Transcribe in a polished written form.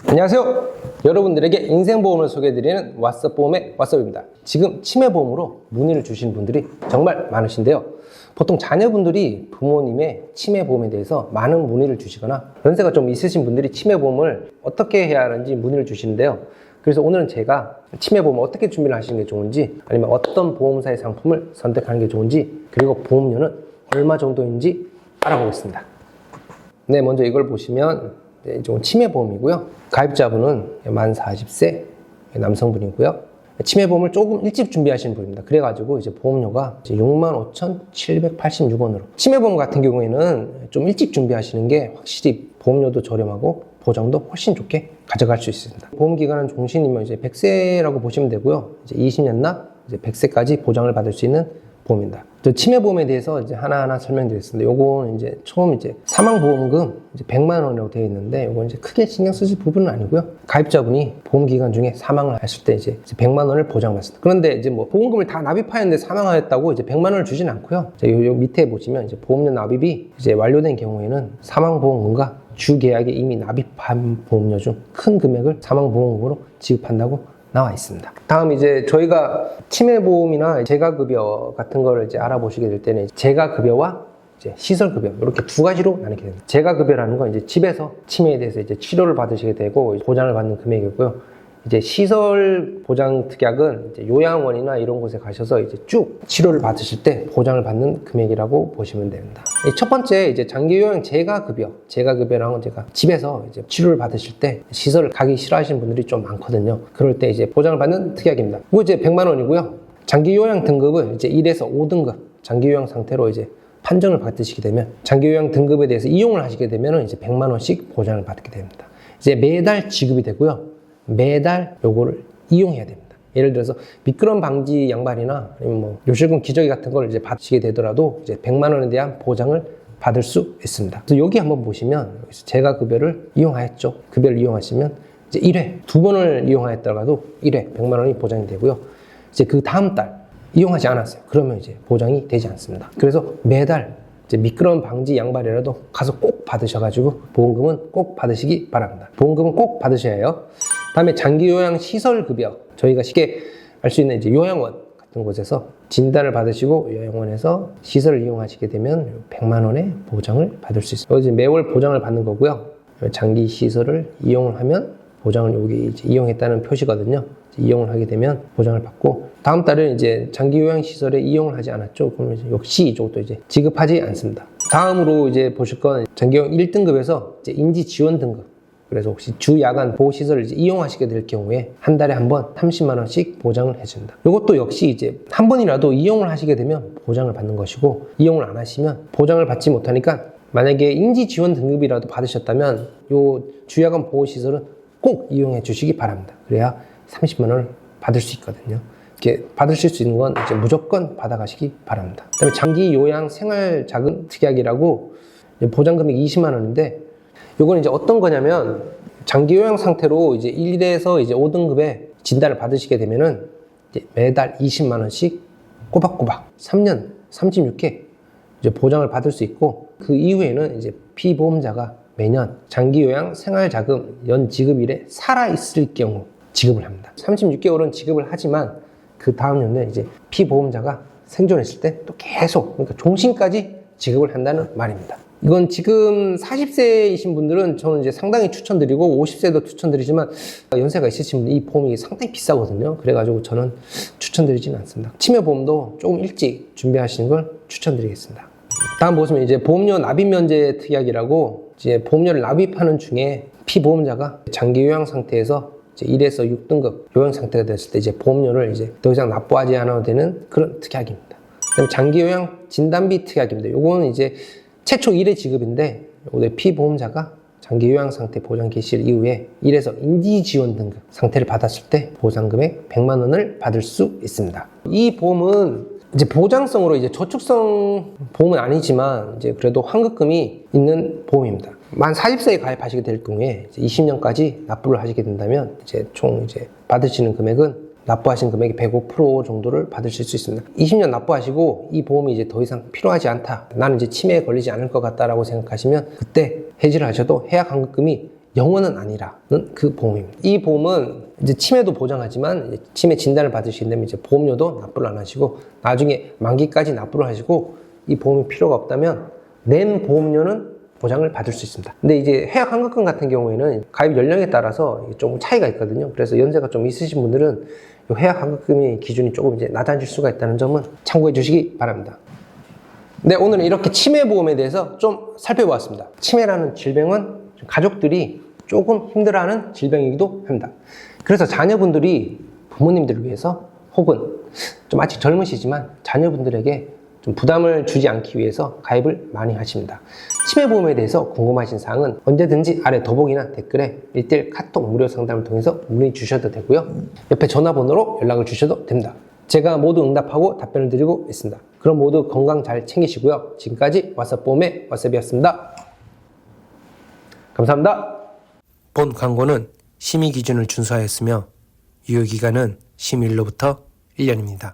안녕하세요. 여러분들에게 인생보험을 소개해드리는 왓썹보험의 왓썹입니다. 지금 치매보험으로 문의를 주신 분들이 정말 많으신데요. 보통 자녀분들이 부모님의 치매보험에 대해서 많은 문의를 주시거나 연세가 좀 있으신 분들이 치매보험을 어떻게 해야 하는지 문의를 주시는데요. 그래서 오늘은 제가 치매보험을 어떻게 준비를 하시는 게 좋은지, 아니면 어떤 보험사의 상품을 선택하는 게 좋은지, 그리고 보험료는 얼마 정도인지 알아보겠습니다. 네, 먼저 이걸 보시면 이쪽은 치매보험이고요. 가입자분은 만 40세 남성분이고요. 치매보험을 조금 일찍 준비하시는 분입니다. 그래가지고 이제 보험료가 65,786원으로. 치매보험 같은 경우에는 좀 일찍 준비하시는 게 확실히 보험료도 저렴하고 보장도 훨씬 좋게 가져갈 수 있습니다. 보험기간은 종신이면 이제 100세라고 보시면 되고요. 이제 20년 나 이제 100세까지 보장을 받을 수 있는 보험입니다. 저 치매보험에 대해서 이제 하나하나 설명드리겠습니다. 요건 이제 처음 이제 사망보험금 이제 100만 원이라고 되어 있는데, 요건 이제 크게 신경 쓰실 부분은 아니고요. 가입자분이 보험기간 중에 사망을 했을 때 이제 100만 원을 보장받습니다. 그런데 이제 뭐 보험금을 다 납입하였는데 사망하였다고 이제 100만 원을 주진 않고요. 요 밑에 보시면 이제 보험료 납입이 이제 완료된 경우에는 사망보험금과 주계약에 이미 납입한 보험료 중 큰 금액을 사망보험금으로 지급한다고 나와 있습니다. 다음 이제 저희가 치매보험이나 재가급여 같은 거를 이제 알아보시게 될 때는 재가급여와 이제 시설급여, 이렇게 두 가지로 나뉘게 됩니다. 재가급여라는 건 이제 집에서 치매에 대해서 이제 치료를 받으시게 되고 보장을 받는 금액이고요. 이제 시설 보장 특약은 이제 요양원이나 이런 곳에 가셔서 이제 쭉 치료를 받으실 때 보장을 받는 금액이라고 보시면 됩니다. 첫 번째 이제 장기 요양 재가급여. 재가급여라는 제가 집에서 이제 치료를 받으실 때 시설을 가기 싫어하시는 분들이 좀 많거든요. 그럴 때 이제 보장을 받는 특약입니다. 이거 이제 100만 원이고요. 장기 요양 등급은 이제 1에서 5등급 장기 요양 상태로 이제 판정을 받으시게 되면 장기 요양 등급에 대해서 이용을 하시게 되면 이제 100만 원씩 보장을 받게 됩니다. 이제 매달 지급이 되고요. 매달 요거를 이용해야 됩니다. 예를 들어서 미끄럼 방지 양말이나 아니면 뭐 요실금 기저귀 같은 걸 이제 받으시게 되더라도 이제 100만 원에 대한 보장을 받을 수 있습니다. 그래서 여기 한번 보시면 재가 급여를 이용하였죠. 급여를 이용하시면 이제 1회, 2번을 이용하였다가도 1회 100만 원이 보장이 되고요. 이제 그 다음 달 이용하지 않았어요. 그러면 이제 보장이 되지 않습니다. 그래서 매달 이제 미끄럼 방지 양말이라도 가서 꼭 받으셔가지고 보험금은 꼭 받으시기 바랍니다. 보험금은 꼭 받으셔야 해요. 다음에 장기요양 시설급여. 저희가 쉽게 알 수 있는 이제 요양원 같은 곳에서 진단을 받으시고 요양원에서 시설을 이용하시게 되면 100만 원의 보장을 받을 수 있습니다. 이제 매월 보장을 받는 거고요. 장기 시설을 이용을 하면 보장을 여기 이제 이용했다는 표시거든요. 이용을 하게 되면 보장을 받고, 다음 달은 이제 장기 요양 시설에 이용을 하지 않았죠. 그러면 이제 역시 이쪽도 이제 지급하지 않습니다. 다음으로 이제 보실 건 장기요양 1등급에서 이제 인지 지원 등급. 그래서 혹시 주 야간 보호시설을 이제 이용하시게 될 경우에 한 달에 한 번 30만 원씩 보장을 해준다. 이것도 역시 이제 한 번이라도 이용을 하시게 되면 보장을 받는 것이고, 이용을 안 하시면 보장을 받지 못하니까, 만약에 인지 지원 등급이라도 받으셨다면 요 주야간 보호시설은 꼭 이용해 주시기 바랍니다. 그래야 30만 원을 받을 수 있거든요. 이렇게 받으실 수 있는 건 이제 무조건 받아가시기 바랍니다. 그다음에 장기 요양 생활 자금 특약이라고 보장금액 20만 원인데, 요건 이제 어떤 거냐면, 장기 요양 상태로 이제 1에서 이제 5등급에 진단을 받으시게 되면은 이제 매달 20만 원씩 꼬박꼬박 3년 36회 이제 보장을 받을 수 있고, 그 이후에는 이제 피보험자가 매년 장기 요양 생활 자금 연 지급일에 살아있을 경우 지급을 합니다. 36개월은 지급을 하지만 그 다음 년에 이제 피보험자가 생존했을 때 또 계속, 그러니까 종신까지 지급을 한다는 말입니다. 이건 지금 40세이신 분들은 저는 이제 상당히 추천드리고, 50세도 추천드리지만 연세가 있으신 분들 이 보험이 상당히 비싸거든요. 그래가지고 저는 추천드리지는 않습니다. 치매보험도 조금 일찍 준비하시는 걸 추천드리겠습니다. 다음 보시면 이제 보험료 납입 면제 특약이라고, 이제 보험료를 납입하는 중에 피보험자가 장기 요양 상태에서 이제 1에서 6등급 요양 상태가 됐을 때 이제 보험료를 이제 더 이상 납부하지 않아도 되는 그런 특약입니다. 그다음에 장기 요양 진단비 특약입니다. 요거는 이제 최초 1회 지급인데, 요게 피보험자가 장기 요양 상태 보장 개시일 이후에 1에서 인지 지원 등급 상태를 받았을 때 보상금액 100만 원을 받을 수 있습니다. 이 보험은 이제 보장성으로 이제 저축성 보험은 아니지만 이제 그래도 환급금이 있는 보험입니다. 만 40세에 가입하시게 될 경우에 이제 20년까지 납부를 하시게 된다면 이제 총 이제 받으시는 금액은 납부하신 금액의 105% 정도를 받으실 수 있습니다. 20년 납부하시고 이 보험이 이제 더 이상 필요하지 않다, 나는 이제 치매에 걸리지 않을 것 같다라고 생각하시면 그때 해지를 하셔도 해약 환급금이 영원은 아니라는 그 보험입니다. 이 보험은 이제 치매도 보장하지만 이제 치매 진단을 받으시게 되면 이제 보험료도 납부를 안 하시고 나중에 만기까지 납부를 하시고 이 보험이 필요가 없다면 낸 보험료는 보장을 받을 수 있습니다. 근데 이제 해약 환급금 같은 경우에는 가입 연령에 따라서 조금 차이가 있거든요. 그래서 연세가 좀 있으신 분들은 이 해약 환급금의 기준이 조금 이제 낮아질 수가 있다는 점은 참고해 주시기 바랍니다. 네, 오늘은 이렇게 치매 보험에 대해서 좀 살펴보았습니다. 치매라는 질병은 가족들이 조금 힘들어하는 질병이기도 합니다. 그래서 자녀분들이 부모님들을 위해서 혹은 좀 아직 젊으시지만 자녀분들에게 좀 부담을 주지 않기 위해서 가입을 많이 하십니다. 치매보험에 대해서 궁금하신 사항은 언제든지 아래 더보기나 댓글에 1:1 카톡 무료 상담을 통해서 문의 주셔도 되고요. 옆에 전화번호로 연락을 주셔도 됩니다. 제가 모두 응답하고 답변을 드리고 있습니다. 그럼 모두 건강 잘 챙기시고요. 지금까지 왓썹보험의 왓썹이었습니다. 감사합니다. 본 광고는 심의 기준을 준수하였으며 유효기간은 심의일로부터 1년입니다.